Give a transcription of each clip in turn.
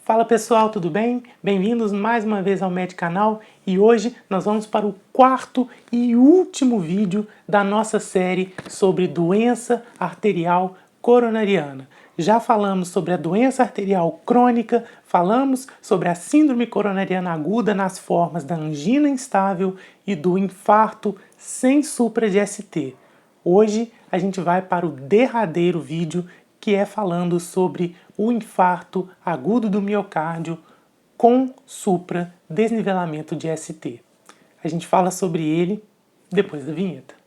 Fala pessoal, tudo bem? Bem-vindos mais uma vez ao Medicanal e hoje nós vamos para o quarto e último vídeo da nossa série sobre doença arterial coronariana. Já falamos sobre a doença arterial crônica, falamos sobre a síndrome coronariana aguda nas formas da angina instável e do infarto sem supra de ST. Hoje a gente vai para o derradeiro vídeo que é falando sobre o infarto agudo do miocárdio com supra desnivelamento de ST. A gente fala sobre ele depois da vinheta.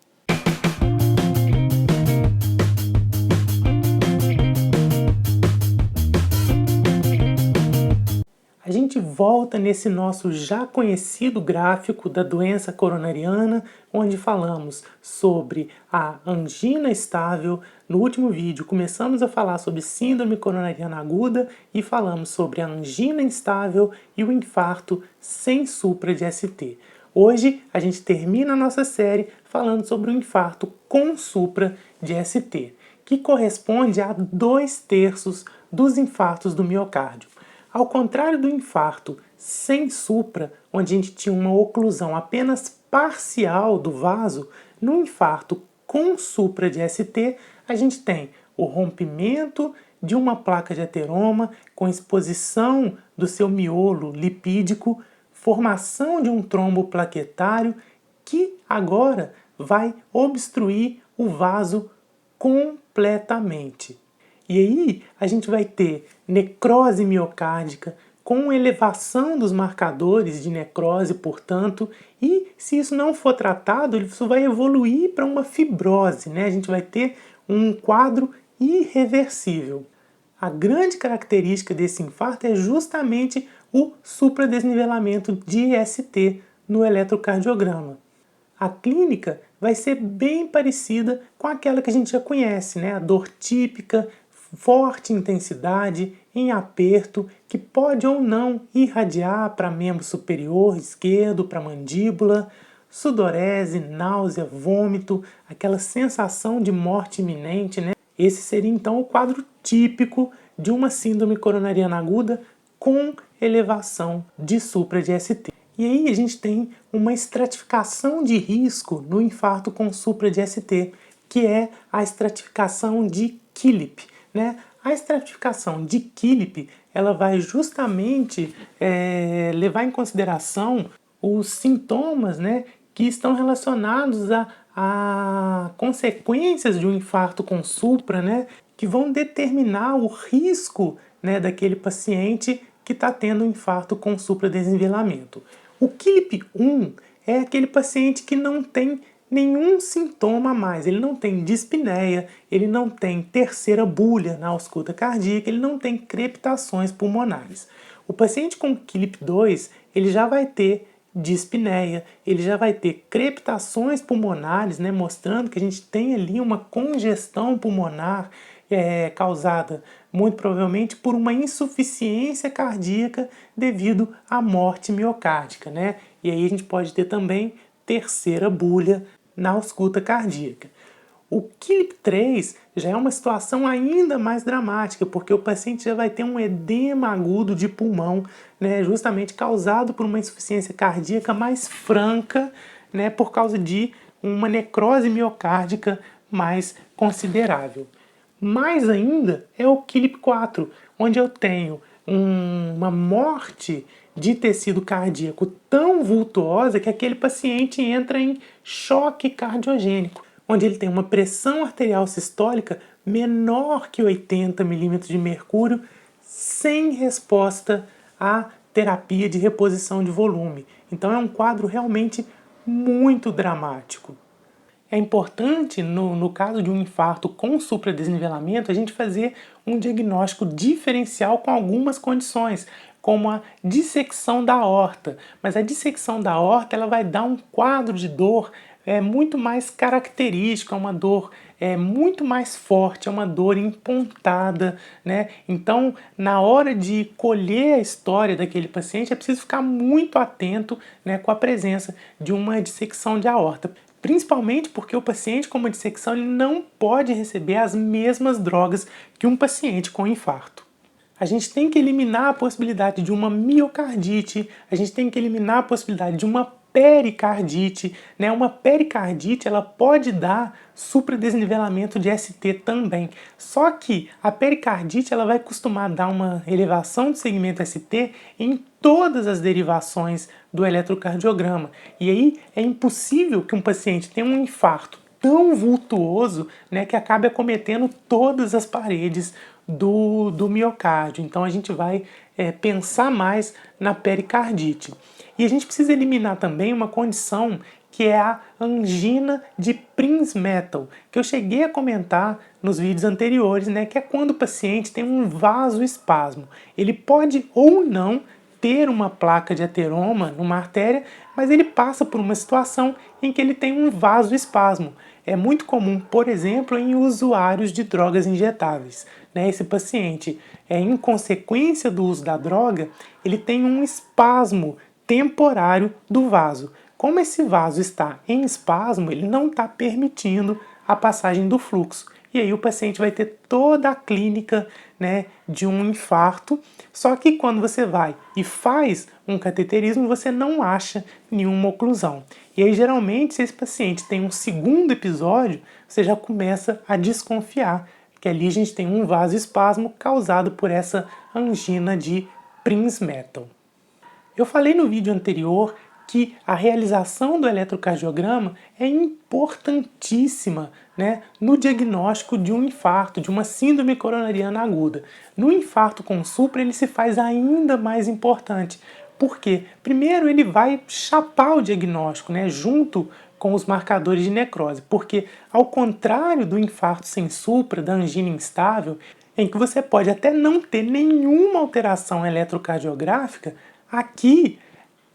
A gente volta nesse nosso já conhecido gráfico da doença coronariana, onde falamos sobre a angina estável. No último vídeo começamos a falar sobre síndrome coronariana aguda e falamos sobre a angina instável e o infarto sem supra de ST. Hoje a gente termina a nossa série falando sobre o infarto com supra de ST, que corresponde a 2/3 dos infartos do miocárdio. Ao contrário do infarto sem supra, onde a gente tinha uma oclusão apenas parcial do vaso, no infarto com supra de ST, a gente tem o rompimento de uma placa de ateroma com exposição do seu miolo lipídico, formação de um trombo plaquetário que agora vai obstruir o vaso completamente. E aí a gente vai ter necrose miocárdica com elevação dos marcadores de necrose, portanto, e se isso não for tratado, isso vai evoluir para uma fibrose, né? A gente vai ter um quadro irreversível. A grande característica desse infarto é justamente o supradesnivelamento de ST no eletrocardiograma. A clínica vai ser bem parecida com aquela que a gente já conhece, né? A dor típica, forte intensidade, em aperto, que pode ou não irradiar para membro superior esquerdo, para a mandíbula, sudorese, náusea, vômito, aquela sensação de morte iminente, né? Esse seria então o quadro típico de uma síndrome coronariana aguda com elevação de supra de ST. E aí a gente tem uma estratificação de risco no infarto com supra de ST, que é a estratificação de Killip, né? A estratificação de Killip, ela vai justamente levar em consideração os sintomas, né, que estão relacionados a consequências de um infarto com supra, né, que vão determinar o risco, né, daquele paciente que está tendo um infarto com supradesnivelamento. O Killip 1 é aquele paciente que não tem nenhum sintoma a mais, ele não tem dispneia, ele não tem terceira bulha na ausculta cardíaca, ele não tem crepitações pulmonares. O paciente com Killip 2, ele já vai ter dispneia, ele já vai ter crepitações pulmonares, né, mostrando que a gente tem ali uma congestão pulmonar causada muito provavelmente por uma insuficiência cardíaca devido à morte miocárdica, né? E aí a gente pode ter também terceira bulha na ausculta cardíaca. O Killip 3 já é uma situação ainda mais dramática, porque o paciente já vai ter um edema agudo de pulmão, né, justamente causado por uma insuficiência cardíaca mais franca, né, por causa de uma necrose miocárdica mais considerável. Mais ainda é o Killip 4, onde eu tenho uma morte de tecido cardíaco tão vultuosa que aquele paciente entra em choque cardiogênico, onde ele tem uma pressão arterial sistólica menor que 80 milímetros de mercúrio, sem resposta à terapia de reposição de volume. Então é um quadro realmente muito dramático. É importante, no caso de um infarto com supradesnivelamento, a gente fazer um diagnóstico diferencial com algumas condições, como a dissecção da aorta. Mas a dissecção da aorta ela vai dar um quadro de dor muito mais característico, é uma dor muito mais forte, é uma dor empontada, né? Então, na hora de colher a história daquele paciente, é preciso ficar muito atento, né, com a presença de uma dissecção de aorta. Principalmente porque o paciente com uma dissecção ele não pode receber as mesmas drogas que um paciente com infarto. a gente tem que eliminar a possibilidade de uma miocardite, a gente tem que eliminar a possibilidade de uma pericardite, né? Uma pericardite, ela pode dar supradesnivelamento de ST também. Só que a pericardite, ela vai costumar dar uma elevação do segmento ST em todas as derivações do eletrocardiograma. E aí é impossível que um paciente tenha um infarto tão vultuoso, né, que acabe acometendo todas as paredes do miocárdio. Então a gente vai pensar mais na pericardite. E a gente precisa eliminar também uma condição que é a angina de Prinzmetal, que eu cheguei a comentar nos vídeos anteriores, né, que é quando o paciente tem um vasoespasmo. Ele pode ou não ter uma placa de ateroma numa artéria, mas ele passa por uma situação em que ele tem um vasoespasmo. É muito comum, por exemplo, em usuários de drogas injetáveis. Né? Esse paciente, em consequência do uso da droga, ele tem um espasmo temporário do vaso. Como esse vaso está em espasmo, ele não está permitindo a passagem do fluxo. E aí o paciente vai ter toda a clínica, né, de um infarto, só que quando você vai e faz um cateterismo, você não acha nenhuma oclusão. E aí geralmente, se esse paciente tem um segundo episódio, você já começa a desconfiar que ali a gente tem um vasoespasmo causado por essa angina de Prinzmetal. Eu falei no vídeo anterior que a realização do eletrocardiograma é importantíssima, né, no diagnóstico de um infarto, de uma síndrome coronariana aguda. No infarto com supra ele se faz ainda mais importante. Por quê? Primeiro ele vai chapar o diagnóstico, né, junto com os marcadores de necrose, porque ao contrário do infarto sem supra, da angina instável, em que você pode até não ter nenhuma alteração eletrocardiográfica, aqui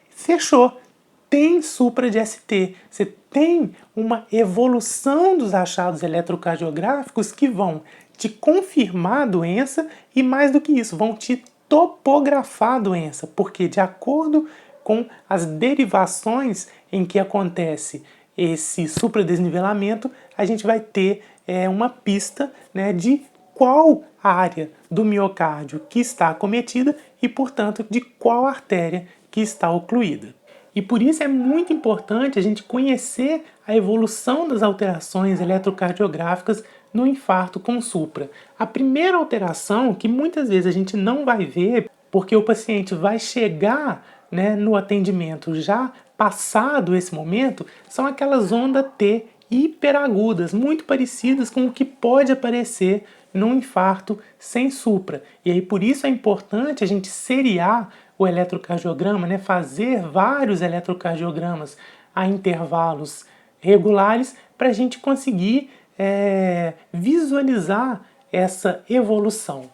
fechou. Tem supra de ST. Você tem uma evolução dos achados eletrocardiográficos que vão te confirmar a doença e, mais do que isso, vão te topografar a doença, porque de acordo com as derivações em que acontece esse supradesnivelamento, a gente vai ter uma pista, né, de qual área do miocárdio que está acometida e, portanto, de qual artéria que está ocluída. E por isso é muito importante a gente conhecer a evolução das alterações eletrocardiográficas no infarto com supra. A primeira alteração, que muitas vezes a gente não vai ver, porque o paciente vai chegar, né, no atendimento já passado esse momento, são aquelas ondas T hiperagudas, muito parecidas com o que pode aparecer num infarto sem supra. E aí por isso é importante a gente seriar o eletrocardiograma, né, fazer vários eletrocardiogramas a intervalos regulares para a gente conseguir visualizar essa evolução.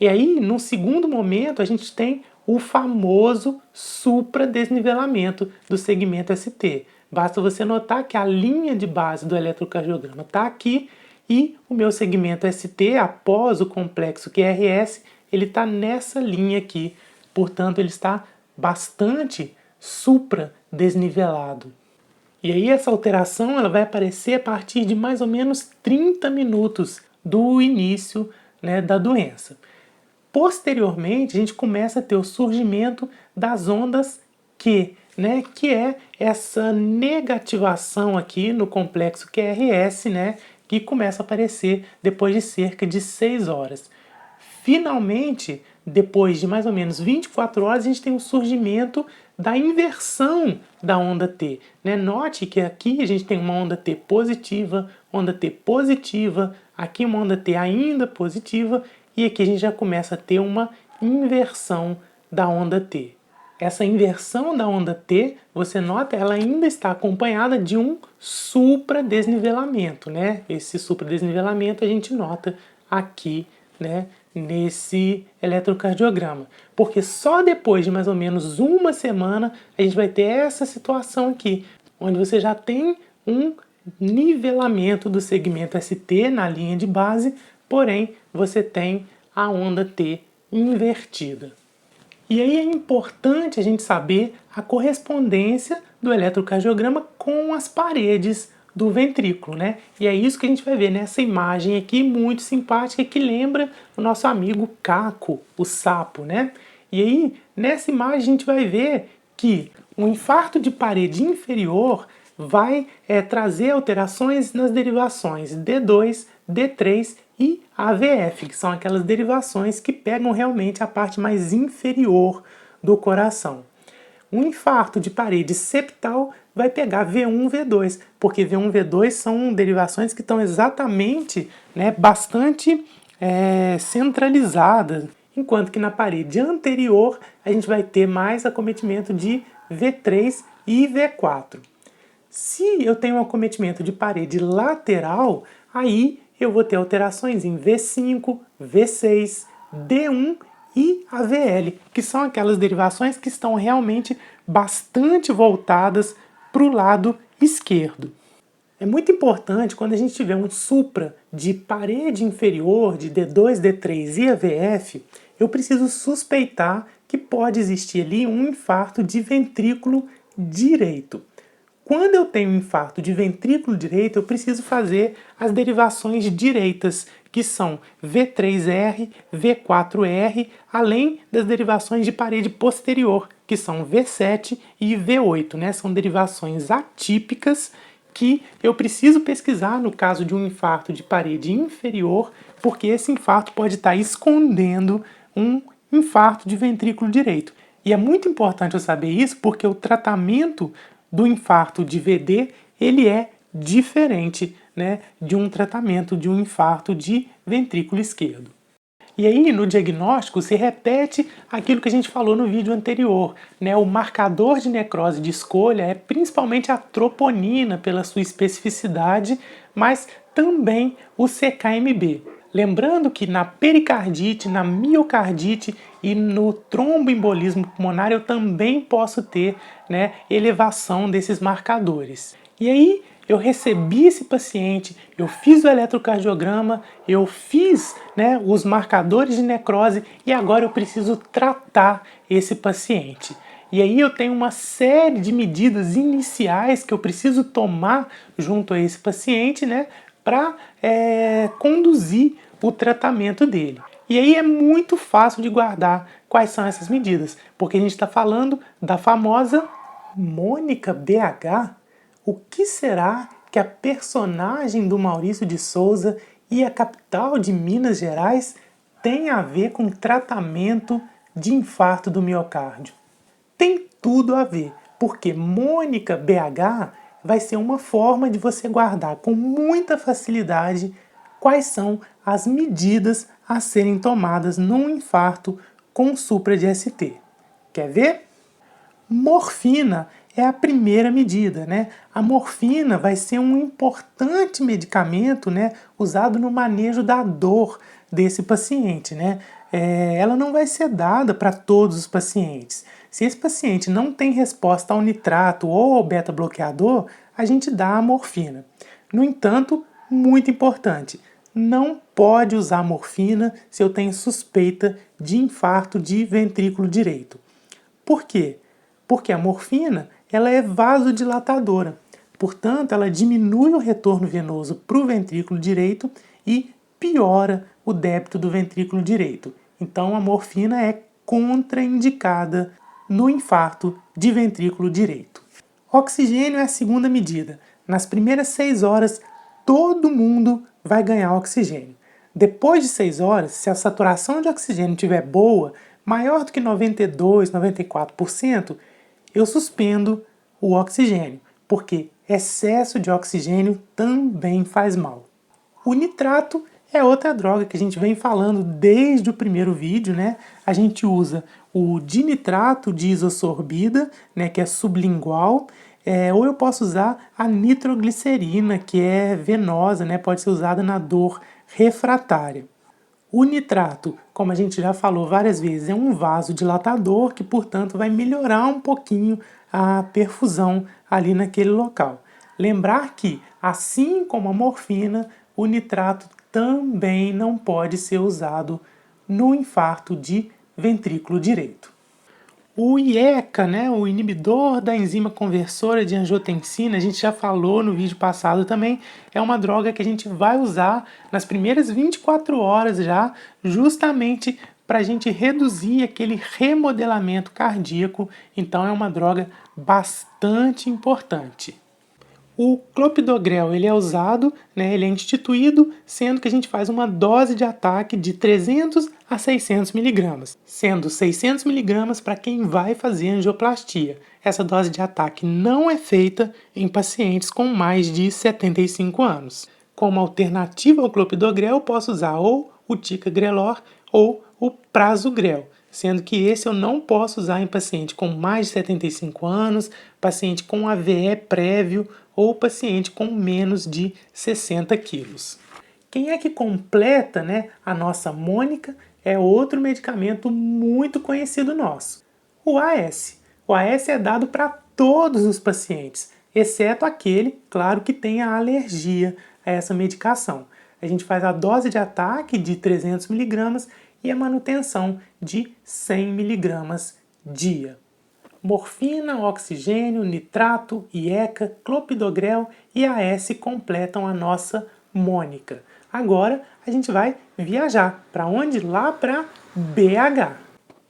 E aí, no segundo momento, a gente tem o famoso supradesnivelamento do segmento ST. Basta você notar que a linha de base do eletrocardiograma está aqui e o meu segmento ST, após o complexo QRS, ele está nessa linha aqui. Portanto, ele está bastante supradesnivelado. E aí essa alteração ela vai aparecer a partir de mais ou menos 30 minutos do início, né, da doença. Posteriormente, a gente começa a ter o surgimento das ondas Q, né, que é essa negativação aqui no complexo QRS, né, que começa a aparecer depois de cerca de 6 horas. Finalmente, depois de mais ou menos 24 horas, a gente tem o surgimento da inversão da onda T. Né? Note que aqui a gente tem uma onda T positiva, aqui uma onda T ainda positiva, e aqui a gente já começa a ter uma inversão da onda T. Essa inversão da onda T, você nota, ela ainda está acompanhada de um supradesnivelamento, né? Esse supradesnivelamento a gente nota aqui, né, nesse eletrocardiograma. Porque só depois de mais ou menos uma semana a gente vai ter essa situação aqui, onde você já tem um nivelamento do segmento ST na linha de base, porém você tem a onda T invertida. E aí é importante a gente saber a correspondência do eletrocardiograma com as paredes do ventrículo, né? E é isso que a gente vai ver nessa imagem aqui, muito simpática, que lembra o nosso amigo Caco, o sapo, né? E aí, nessa imagem a gente vai ver que um infarto de parede inferior vai trazer alterações nas derivações D2, D3 e AVF, que são aquelas derivações que pegam realmente a parte mais inferior do coração. Um infarto de parede septal vai pegar V1, V2, porque V1 e V2 são derivações que estão exatamente, bastante centralizadas, enquanto que na parede anterior a gente vai ter mais acometimento de V3 e V4. Se eu tenho um acometimento de parede lateral, aí eu vou ter alterações em V5, V6, D1 e AVL, que são aquelas derivações que estão realmente bastante voltadas para o lado esquerdo. É muito importante, quando a gente tiver um supra de parede inferior, de D2, D3 e AVF, eu preciso suspeitar que pode existir ali um infarto de ventrículo direito. Quando eu tenho um infarto de ventrículo direito, eu preciso fazer as derivações direitas, que são V3R, V4R, além das derivações de parede posterior, que são V7 e V8, né? São derivações atípicas que eu preciso pesquisar no caso de um infarto de parede inferior, porque esse infarto pode estar escondendo um infarto de ventrículo direito. E é muito importante eu saber isso, porque o tratamento do infarto de VD, ele é diferente, né, de um tratamento de um infarto de ventrículo esquerdo. E aí, no diagnóstico, se repete aquilo que a gente falou no vídeo anterior, né? O marcador de necrose de escolha é principalmente a troponina, pela sua especificidade, mas também o CKMB. Lembrando que na pericardite, na miocardite e no tromboembolismo pulmonar eu também posso ter, né, elevação desses marcadores. E aí eu recebi esse paciente, eu fiz o eletrocardiograma, eu fiz, né, os marcadores de necrose e agora eu preciso tratar esse paciente. E aí eu tenho uma série de medidas iniciais que eu preciso tomar junto a esse paciente, né, para conduzir o tratamento dele. E aí é muito fácil de guardar quais são essas medidas, porque a gente está falando da famosa Mônica BH. O que será que a personagem do Maurício de Souza e a capital de Minas Gerais tem a ver com tratamento de infarto do miocárdio? Tem tudo a ver, porque Mônica BH vai ser uma forma de você guardar com muita facilidade quais são as medidas a serem tomadas num infarto com supra de ST. Quer ver? Morfina é a primeira medida, né? A morfina vai ser um importante medicamento, né, usado no manejo da dor desse paciente, né? Ela não vai ser dada para todos os pacientes. Se esse paciente não tem resposta ao nitrato ou ao beta-bloqueador, a gente dá a morfina. No entanto, muito importante, não pode usar morfina se eu tenho suspeita de infarto de ventrículo direito. Por quê? Porque a morfina ela é vasodilatadora, portanto ela diminui o retorno venoso para o ventrículo direito e piora o débito do ventrículo direito. Então a morfina é contraindicada no infarto de ventrículo direito. Oxigênio é a segunda medida. Nas primeiras 6 horas, todo mundo vai ganhar oxigênio. Depois de 6 horas, se a saturação de oxigênio estiver boa, maior do que 92, 94%, eu suspendo o oxigênio, porque excesso de oxigênio também faz mal. O nitrato é outra droga que a gente vem falando desde o primeiro vídeo, né? A gente usa o dinitrato de isosorbida, né, que é sublingual, ou eu posso usar a nitroglicerina, que é venosa, né, pode ser usada na dor refratária. O nitrato, como a gente já falou várias vezes, é um vasodilatador que, portanto, vai melhorar um pouquinho a perfusão ali naquele local. Lembrar que, assim como a morfina, o nitrato também não pode ser usado no infarto de ventrículo direito. O IECA, né, o inibidor da enzima conversora de angiotensina, a gente já falou no vídeo passado também, é uma droga que a gente vai usar nas primeiras 24 horas já, justamente para a gente reduzir aquele remodelamento cardíaco. Então é uma droga bastante importante. O clopidogrel ele é usado, né, ele é instituído, sendo que a gente faz uma dose de ataque de 300 a 600 miligramas, sendo 600 miligramas para quem vai fazer angioplastia. Essa dose de ataque não é feita em pacientes com mais de 75 anos. Como alternativa ao clopidogrel, eu posso usar ou o ticagrelor ou o prasugrel, sendo que esse eu não posso usar em paciente com mais de 75 anos, paciente com AVE prévio ou paciente com menos de 60 quilos. Quem é que completa, né, a nossa mônica é outro medicamento muito conhecido nosso, o AS. O AS é dado para todos os pacientes, exceto aquele, claro, que tenha alergia a essa medicação. A gente faz a dose de ataque de 300 miligramas e a manutenção de 100 miligramas dia. Morfina, oxigênio, nitrato, IECA, clopidogrel e AS completam a nossa mônica. Agora a gente vai viajar. Para onde? Lá para BH.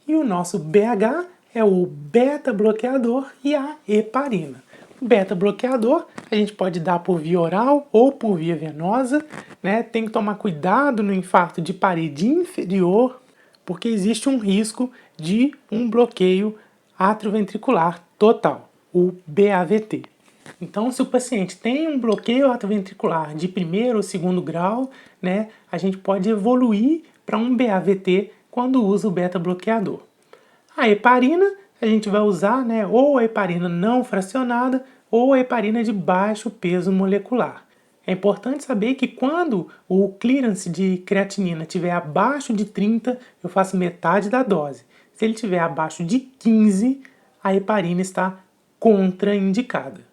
E o nosso BH é o beta-bloqueador e a heparina. O beta-bloqueador a gente pode dar por via oral ou por via venosa, né? Tem que tomar cuidado no infarto de parede inferior, porque existe um risco de um bloqueio atrioventricular total, o BAVT. Então, se o paciente tem um bloqueio atrioventricular de primeiro ou segundo grau, né, a gente pode evoluir para um BAVT quando usa o beta-bloqueador. A heparina, a gente vai usar, né, ou a heparina não fracionada ou a heparina de baixo peso molecular. É importante saber que quando o clearance de creatinina estiver abaixo de 30, eu faço metade da dose. Se ele estiver abaixo de 15, a heparina está contraindicada.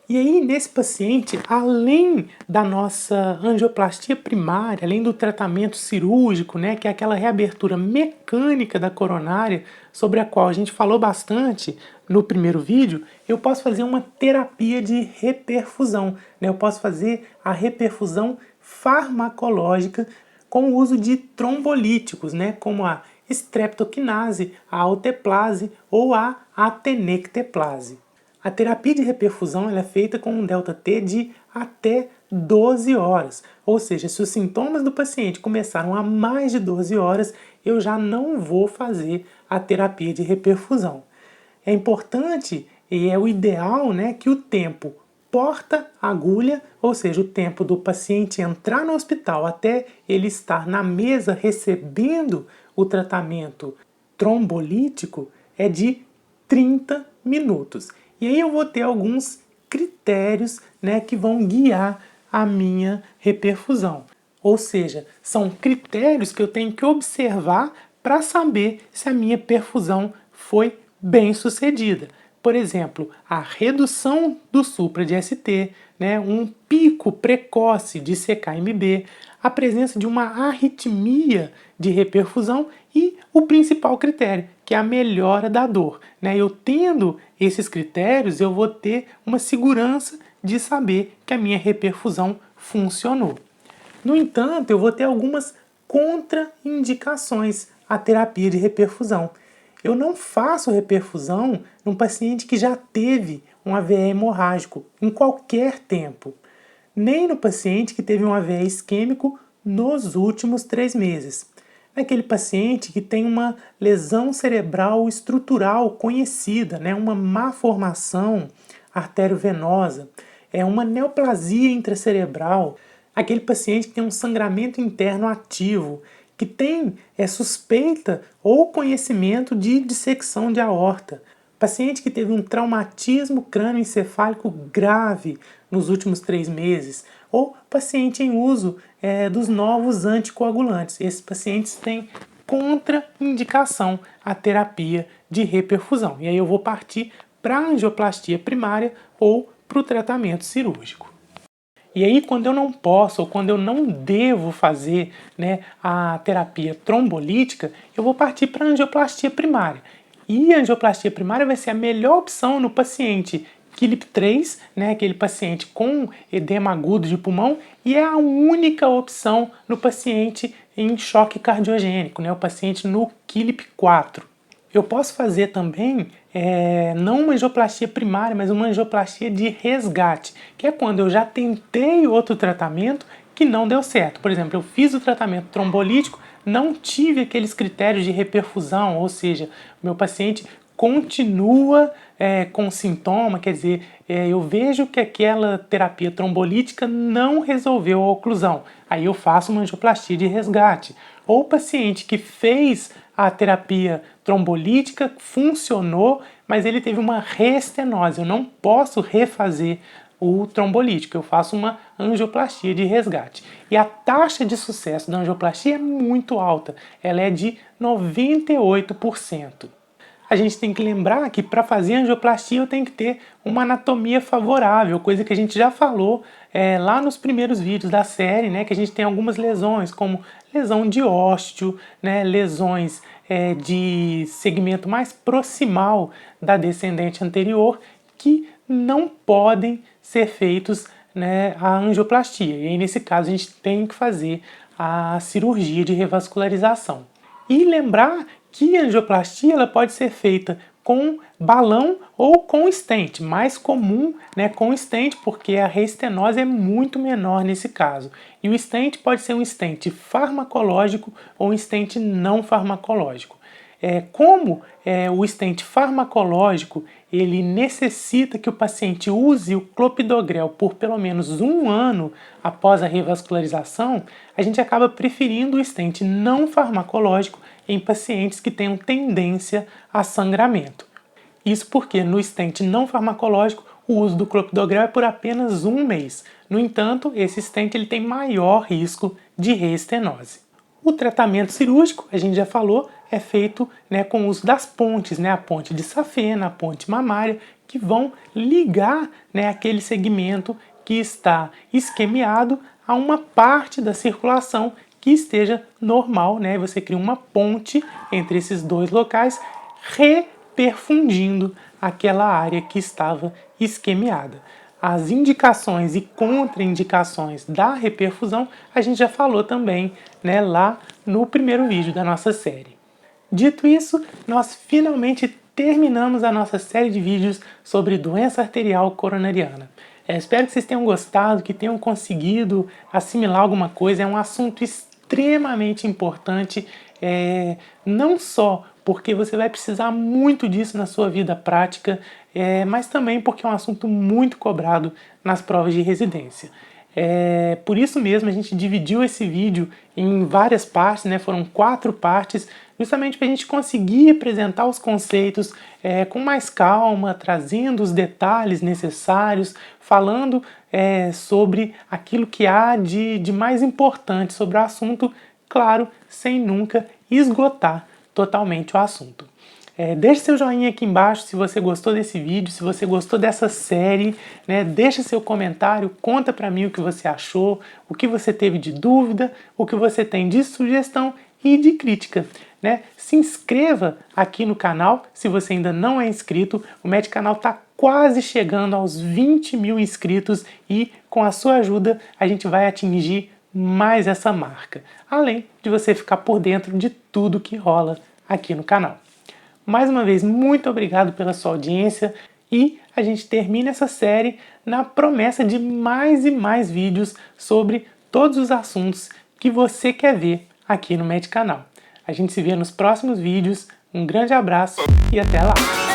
E aí, nesse paciente, além da nossa angioplastia primária, além do tratamento cirúrgico, né, que é aquela reabertura mecânica da coronária, sobre a qual a gente falou bastante no primeiro vídeo, eu posso fazer uma terapia de reperfusão, né? Eu posso fazer a reperfusão farmacológica com o uso de trombolíticos, né, como a streptokinase, a alteplase ou a atenecteplase. A terapia de reperfusão ela é feita com um ΔT de até 12 horas, ou seja, se os sintomas do paciente começaram há mais de 12 horas, eu já não vou fazer a terapia de reperfusão. É importante e é o ideal, né, que o tempo porta-agulha, ou seja, o tempo do paciente entrar no hospital até ele estar na mesa recebendo o tratamento trombolítico é de 30 minutos. E aí eu vou ter alguns critérios, né, que vão guiar a minha reperfusão. Ou seja, são critérios que eu tenho que observar para saber se a minha perfusão foi bem sucedida. Por exemplo, a redução do supra de ST, né, um pico precoce de CKMB, a presença de uma arritmia de reperfusão e o principal critério, que é a melhora da dor, né? Eu tendo esses critérios, eu vou ter uma segurança de saber que a minha reperfusão funcionou. No entanto, eu vou ter algumas contraindicações à terapia de reperfusão. Eu não faço reperfusão num paciente que já teve um AVE hemorrágico em qualquer tempo, nem no paciente que teve um AVE isquêmico nos últimos 3 meses. Naquele paciente que tem uma lesão cerebral estrutural conhecida, né, uma má formação arteriovenosa, é uma neoplasia intracerebral, aquele paciente que tem um sangramento interno ativo, que tem suspeita ou conhecimento de dissecção de aorta, paciente que teve um traumatismo crânioencefálico grave nos últimos 3 meses, ou paciente em uso dos novos anticoagulantes. Esses pacientes têm contraindicação à terapia de reperfusão. E aí eu vou partir para a angioplastia primária ou para o tratamento cirúrgico. E aí, quando eu não posso ou quando eu não devo fazer, né, a terapia trombolítica, eu vou partir para a angioplastia primária. E a angioplastia primária vai ser a melhor opção no paciente KILIP 3, né, aquele paciente com edema agudo de pulmão, e é a única opção no paciente em choque cardiogênico, né, o paciente no KILIP 4. Eu posso fazer também, não uma angioplastia primária, mas uma angioplastia de resgate, que é quando eu já tentei outro tratamento que não deu certo. Por exemplo, eu fiz o tratamento trombolítico, não tive aqueles critérios de reperfusão, ou seja, meu paciente continua com sintoma, quer dizer, eu vejo que aquela terapia trombolítica não resolveu a oclusão. Aí eu faço uma angioplastia de resgate. Ou o paciente que fez a terapia trombolítica, funcionou, mas ele teve uma reestenose. Eu não posso refazer o trombolítico, eu faço uma angioplastia de resgate. E a taxa de sucesso da angioplastia é muito alta, ela é de 98%. A gente tem que lembrar que para fazer angioplastia eu tenho que ter uma anatomia favorável, coisa que a gente já falou lá nos primeiros vídeos da série, né, que a gente tem algumas lesões, como lesão de ósteo, né, lesões de segmento mais proximal da descendente anterior, que não podem ser feitos, né, a angioplastia. E aí, nesse caso, a gente tem que fazer a cirurgia de revascularização. E lembrar que a angioplastia ela pode ser feita com balão ou com stent, mais comum, né, com stent, porque a reestenose é muito menor nesse caso. E o stent pode ser um stent farmacológico ou um stent não farmacológico. Como o stent farmacológico ele necessita que o paciente use o clopidogrel por pelo menos 1 ano após a revascularização, a gente acaba preferindo o stent não farmacológico em pacientes que tenham tendência a sangramento. Isso porque no stent não farmacológico o uso do clopidogrel é por apenas 1 mês. No entanto, esse stent ele tem maior risco de reestenose. O tratamento cirúrgico, a gente já falou, é feito, né, com o uso das pontes, né, a ponte de safena, a ponte mamária, que vão ligar, né, aquele segmento que está isquemiado a uma parte da circulação que esteja normal, né? Você cria uma ponte entre esses dois locais, reperfundindo aquela área que estava isquemiada. As indicações e contraindicações da reperfusão a gente já falou também, né, lá no primeiro vídeo da nossa série. Dito isso, nós finalmente terminamos a nossa série de vídeos sobre doença arterial coronariana. Espero que vocês tenham gostado, que tenham conseguido assimilar alguma coisa. É um assunto extremamente importante, não só porque você vai precisar muito disso na sua vida prática, mas também porque é um assunto muito cobrado nas provas de residência. Por isso mesmo a gente dividiu esse vídeo em várias partes, né? Foram 4 partes, justamente para a gente conseguir apresentar os conceitos com mais calma, trazendo os detalhes necessários, falando sobre aquilo que há de mais importante sobre o assunto, claro, sem nunca esgotar totalmente o assunto. Deixe seu joinha aqui embaixo se você gostou desse vídeo, se você gostou dessa série, né? Deixa seu comentário, conta pra mim o que você achou, o que você teve de dúvida, o que você tem de sugestão e de crítica, né? Se inscreva aqui no canal se você ainda não é inscrito, o Medicanal está quase chegando aos 20 mil inscritos e com a sua ajuda a gente vai atingir mais essa marca, além de você ficar por dentro de tudo que rola aqui no canal. Mais uma vez, muito obrigado pela sua audiência e a gente termina essa série na promessa de mais e mais vídeos sobre todos os assuntos que você quer ver aqui no Medicanal. A gente se vê nos próximos vídeos, um grande abraço e até lá!